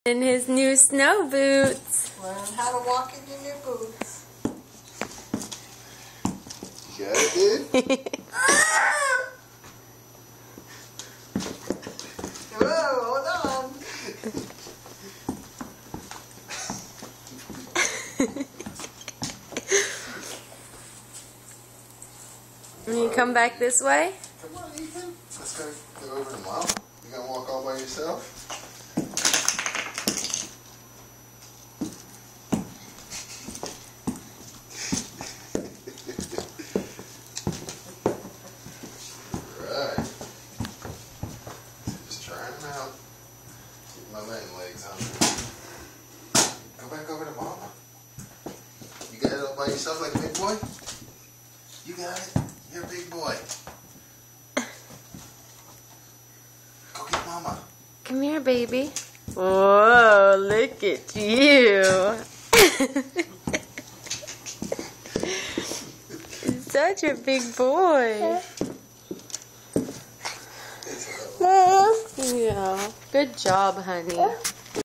In his new snow boots. Learn how to walk in your new boots. You got it, dude? Whoa, hold on. You come back this way? Come on, Ethan. Let's go over to Mom. You gonna walk all by yourself? Right. Just trying them out. Keep my man legs on. Go back over to Mama. You got it all by yourself like a big boy? You got it. You're a big boy. Go get Mama. Come here, baby. Whoa, look at you. Such a big boy. Yeah. Good job, honey.